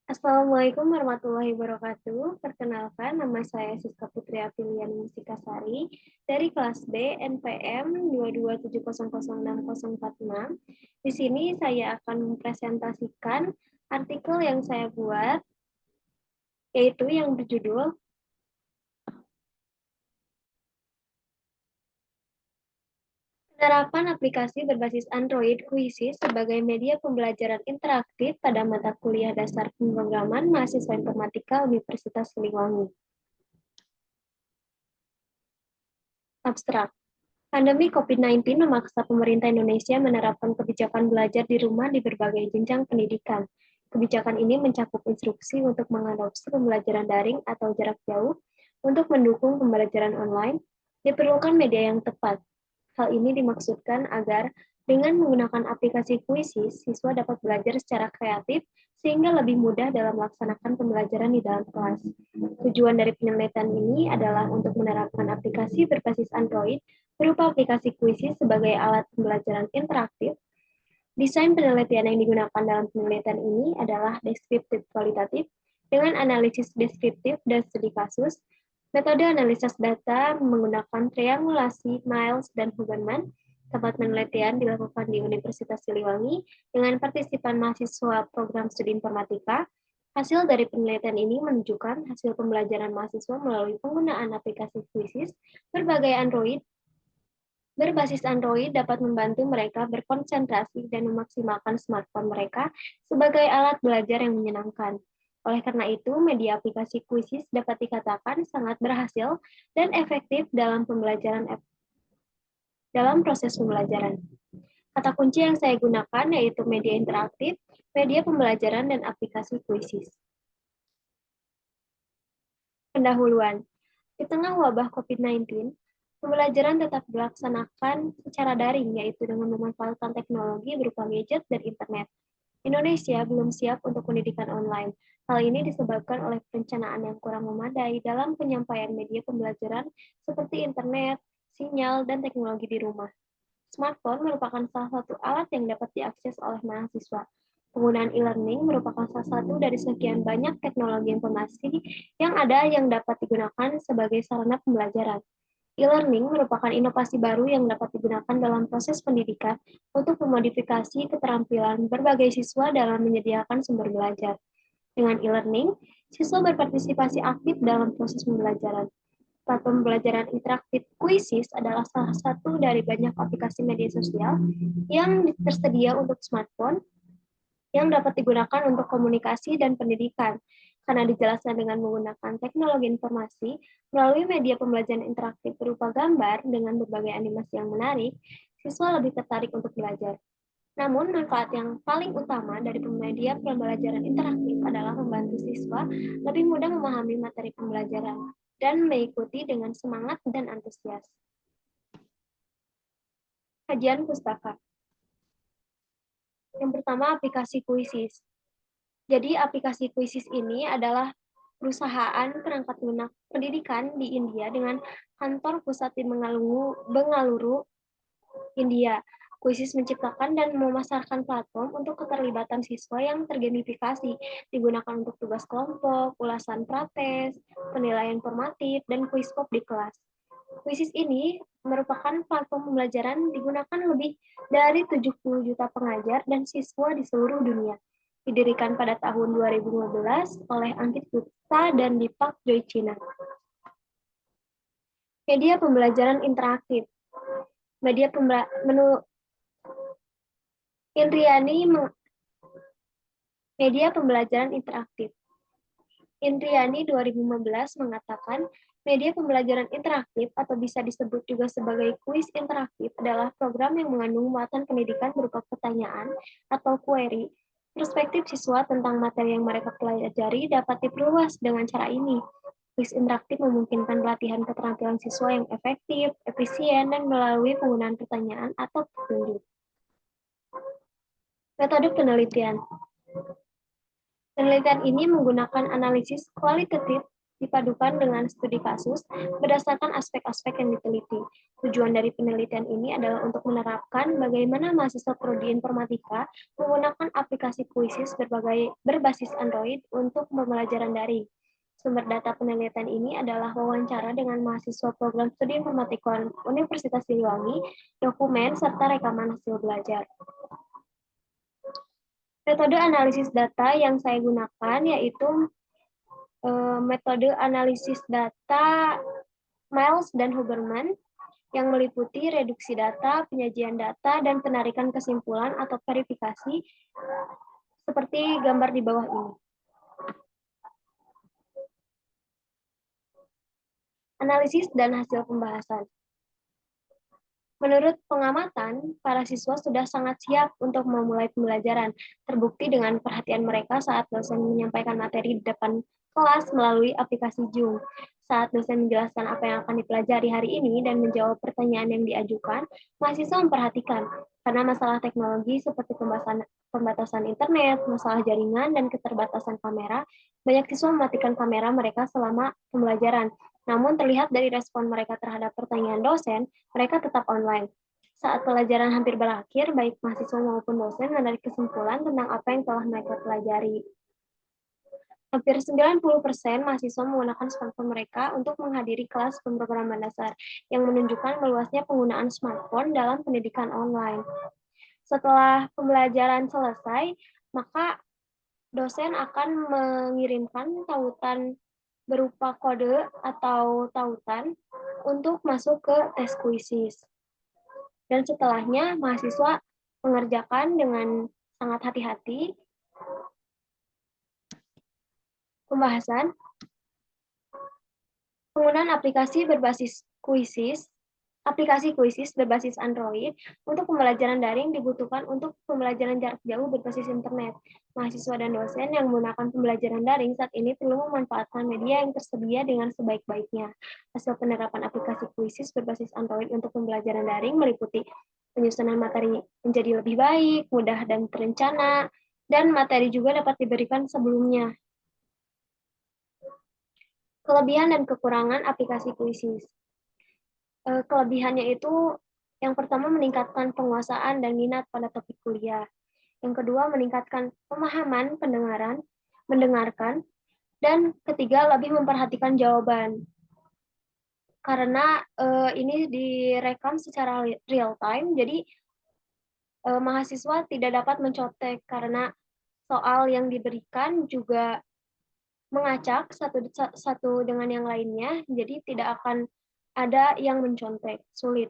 Assalamualaikum warahmatullahi wabarakatuh. Perkenalkan, nama saya Siska Putri Apilian Musikasari dari kelas B NPM 227006046. Di sini saya akan mempresentasikan artikel yang saya buat, yaitu yang berjudul Penerapan aplikasi berbasis Android Quizzes sebagai media pembelajaran interaktif pada mata kuliah dasar pemrograman mahasiswa informatika Universitas Siliwangi. Abstrak. Pandemi COVID-19 memaksa pemerintah Indonesia menerapkan kebijakan belajar di rumah di berbagai jenjang pendidikan. Kebijakan ini mencakup instruksi untuk mengadopsi pembelajaran daring atau jarak jauh. Untuk mendukung pembelajaran online, diperlukan media yang tepat. Hal ini dimaksudkan agar dengan menggunakan aplikasi Quizzes, siswa dapat belajar secara kreatif sehingga lebih mudah dalam melaksanakan pembelajaran di dalam kelas. Tujuan dari penelitian ini adalah untuk menerapkan aplikasi berbasis Android berupa aplikasi Quizzes sebagai alat pembelajaran interaktif. Desain penelitian yang digunakan dalam penelitian ini adalah deskriptif kualitatif dengan analisis deskriptif dan studi kasus. Metode analisis data menggunakan triangulasi Miles dan Huberman. Tempat penelitian dilakukan di Universitas Siliwangi dengan partisipan mahasiswa program studi informatika. Hasil dari penelitian ini menunjukkan hasil pembelajaran mahasiswa melalui penggunaan aplikasi Quizzes berbasis Android dapat membantu mereka berkonsentrasi dan memaksimalkan smartphone mereka sebagai alat belajar yang menyenangkan. Oleh karena itu, media aplikasi Quizzes dapat dikatakan sangat berhasil dan efektif dalam proses pembelajaran. Kata kunci yang saya gunakan yaitu media interaktif, media pembelajaran, dan aplikasi Quizzes. Pendahuluan. Di tengah wabah COVID-19, pembelajaran tetap dilaksanakan secara daring, yaitu dengan memanfaatkan teknologi berupa gadget dan internet. Indonesia belum siap untuk pendidikan online. Hal ini disebabkan oleh perencanaan yang kurang memadai dalam penyampaian media pembelajaran seperti internet, sinyal, dan teknologi di rumah. Smartphone merupakan salah satu alat yang dapat diakses oleh mahasiswa. Penggunaan e-learning merupakan salah satu dari sekian banyak teknologi informasi yang ada yang dapat digunakan sebagai sarana pembelajaran. E-learning merupakan inovasi baru yang dapat digunakan dalam proses pendidikan untuk memodifikasi keterampilan berbagai siswa dalam menyediakan sumber belajar. Dengan e-learning, siswa berpartisipasi aktif dalam proses pembelajaran. Platform pembelajaran interaktif Quizzes adalah salah satu dari banyak aplikasi media sosial yang tersedia untuk smartphone yang dapat digunakan untuk komunikasi dan pendidikan. Karena dijelaskan dengan menggunakan teknologi informasi melalui media pembelajaran interaktif berupa gambar dengan berbagai animasi yang menarik, siswa lebih tertarik untuk belajar. Namun, manfaat yang paling utama dari media pembelajaran interaktif adalah membantu siswa lebih mudah memahami materi pembelajaran dan mengikuti dengan semangat dan antusias. Kajian pustaka. Yang pertama, aplikasi Quizzes. Jadi, aplikasi Quizzes ini adalah perusahaan perangkat lunak pendidikan di India dengan kantor pusat di Bengaluru, India. Quizzes menciptakan dan memasarkan platform untuk keterlibatan siswa yang tergamifikasi, digunakan untuk tugas kelompok, ulasan prates, penilaian formatif, dan quiz pop di kelas. Quizzes ini merupakan platform pembelajaran digunakan lebih dari 70 juta pengajar dan siswa di seluruh dunia. Didirikan pada tahun 2015 oleh Ankit Gupta dan Deepak Joychina. Media pembelajaran interaktif. Media pembelajaran interaktif. Indriani 2015 mengatakan, media pembelajaran interaktif atau bisa disebut juga sebagai kuis interaktif adalah program yang mengandung muatan pendidikan berupa pertanyaan atau query. Perspektif siswa tentang materi yang mereka pelajari dapat diperluas dengan cara ini. Kuis interaktif memungkinkan pelatihan keterampilan siswa yang efektif, efisien, dan melalui penggunaan pertanyaan atau petunjuk. Metode penelitian. Penelitian ini menggunakan analisis kualitatif dipadukan dengan studi kasus berdasarkan aspek-aspek yang diteliti. Tujuan dari penelitian ini adalah untuk menerapkan bagaimana mahasiswa prodi informatika menggunakan aplikasi aplikasi kuisis berbasis Android untuk pembelajaran daring. Sumber data penelitian ini adalah wawancara dengan mahasiswa program studi informatika Universitas Siliwangi, dokumen, serta rekaman hasil belajar. Metode analisis data yang saya gunakan yaitu metode analisis data Miles dan Huberman yang meliputi reduksi data, penyajian data, dan penarikan kesimpulan atau verifikasi seperti gambar di bawah ini. Analisis dan hasil pembahasan. Menurut pengamatan, para siswa sudah sangat siap untuk memulai pembelajaran, terbukti dengan perhatian mereka saat dosen menyampaikan materi di depan kelas melalui aplikasi Zoom. Saat dosen menjelaskan apa yang akan dipelajari hari ini dan menjawab pertanyaan yang diajukan, mahasiswa memperhatikan, karena masalah teknologi seperti pembatasan internet, masalah jaringan, dan keterbatasan kamera, banyak siswa mematikan kamera mereka selama pembelajaran. Namun terlihat dari respon mereka terhadap pertanyaan dosen, mereka tetap online. Saat pelajaran hampir berakhir, baik mahasiswa maupun dosen menarik kesimpulan tentang apa yang telah mereka pelajari. Hampir 90% mahasiswa menggunakan smartphone mereka untuk menghadiri kelas pemrograman dasar, yang menunjukkan meluasnya penggunaan smartphone dalam pendidikan online. Setelah pembelajaran selesai, maka dosen akan mengirimkan tautan berupa kode atau tautan untuk masuk ke tes kuisis. Dan setelahnya, mahasiswa mengerjakan dengan sangat hati-hati. Pembahasan penggunaan aplikasi kuisis berbasis Android untuk pembelajaran daring dibutuhkan untuk pembelajaran jarak jauh berbasis internet. Mahasiswa dan dosen yang menggunakan pembelajaran daring saat ini perlu memanfaatkan media yang tersedia dengan sebaik-baiknya. Hasil penerapan aplikasi kuisis berbasis Android untuk pembelajaran daring meliputi penyusunan materi menjadi lebih baik, mudah dan terencana, dan materi juga dapat diberikan sebelumnya. Kelebihan dan kekurangan aplikasi kuisis. Kelebihannya itu yang pertama meningkatkan penguasaan dan minat pada topik kuliah. Yang kedua meningkatkan pemahaman mendengarkan, dan ketiga lebih memperhatikan jawaban. Karena ini direkam secara real time, jadi mahasiswa tidak dapat mencontek karena soal yang diberikan juga mengacak satu dengan yang lainnya, jadi tidak akan ada yang mencontek, sulit.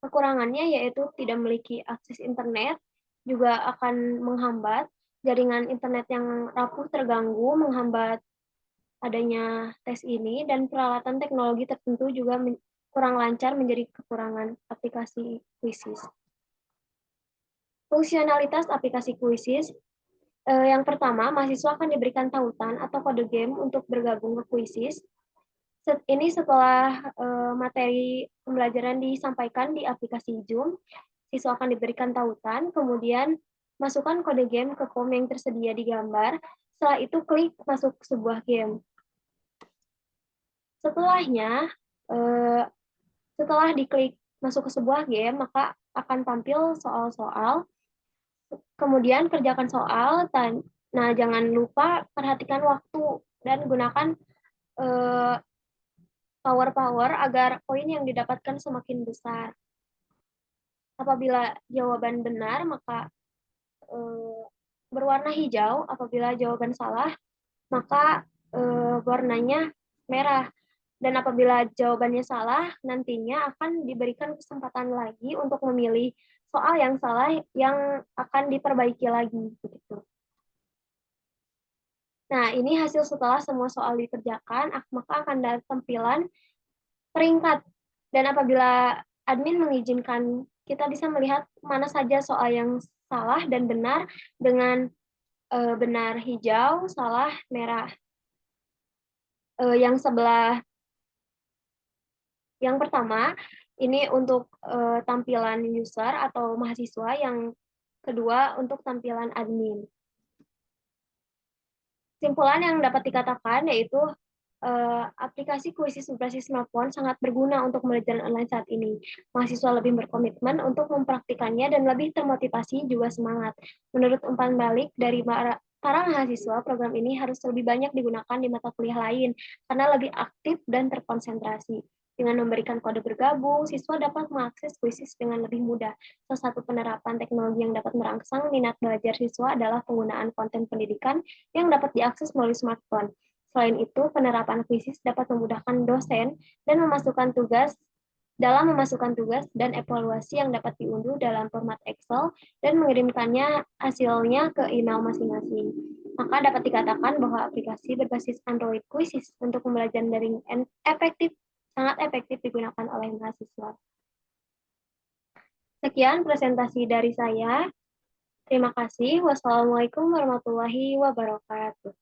Kekurangannya yaitu tidak memiliki akses internet, juga akan menghambat jaringan internet yang rapuh terganggu, menghambat adanya tes ini, dan peralatan teknologi tertentu juga kurang lancar menjadi kekurangan aplikasi kuisis. Fungsionalitas aplikasi kuisis. Yang pertama, mahasiswa akan diberikan tautan atau kode game untuk bergabung ke kuisis. Ini setelah materi pembelajaran disampaikan di aplikasi Zoom, siswa akan diberikan tautan, kemudian masukkan kode game ke form yang tersedia di gambar, setelah itu klik masuk ke sebuah game. Setelahnya, setelah diklik masuk ke sebuah game, maka akan tampil soal-soal. Kemudian kerjakan soal, nah jangan lupa perhatikan waktu dan gunakan power agar poin yang didapatkan semakin besar. Apabila jawaban benar, maka berwarna hijau. Apabila jawaban salah, maka warnanya merah. Dan apabila jawabannya salah, nantinya akan diberikan kesempatan lagi untuk memilih soal yang salah yang akan diperbaiki lagi. Begitu. Nah, ini hasil setelah semua soal dikerjakan, maka akan ada tampilan peringkat. Dan apabila admin mengizinkan, kita bisa melihat mana saja soal yang salah dan benar dengan benar hijau, salah merah. Yang sebelah yang pertama, ini untuk tampilan user atau mahasiswa, yang kedua untuk tampilan admin. Kesimpulan yang dapat dikatakan yaitu Aplikasi kuisis berbasis smartphone sangat berguna untuk pembelajaran online saat ini. Mahasiswa lebih berkomitmen untuk mempraktikannya dan lebih termotivasi juga semangat. Menurut umpan balik dari para mahasiswa, program ini harus lebih banyak digunakan di mata kuliah lain karena lebih aktif dan terkonsentrasi. Dengan memberikan kode bergabung, siswa dapat mengakses kuisis dengan lebih mudah. Salah satu penerapan teknologi yang dapat merangsang minat belajar siswa adalah penggunaan konten pendidikan yang dapat diakses melalui smartphone. Selain itu, penerapan kuisis dapat memudahkan dosen dan memasukkan tugas dan evaluasi yang dapat diunduh dalam format Excel dan mengirimkannya hasilnya ke email masing-masing. Maka dapat dikatakan bahwa aplikasi berbasis Android Quizzes untuk pembelajaran daring sangat efektif digunakan oleh mahasiswa. Sekian presentasi dari saya. Terima kasih. Wassalamualaikum warahmatullahi wabarakatuh.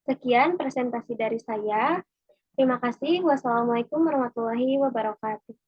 Sekian presentasi dari saya. Terima kasih. Wassalamualaikum warahmatullahi wabarakatuh.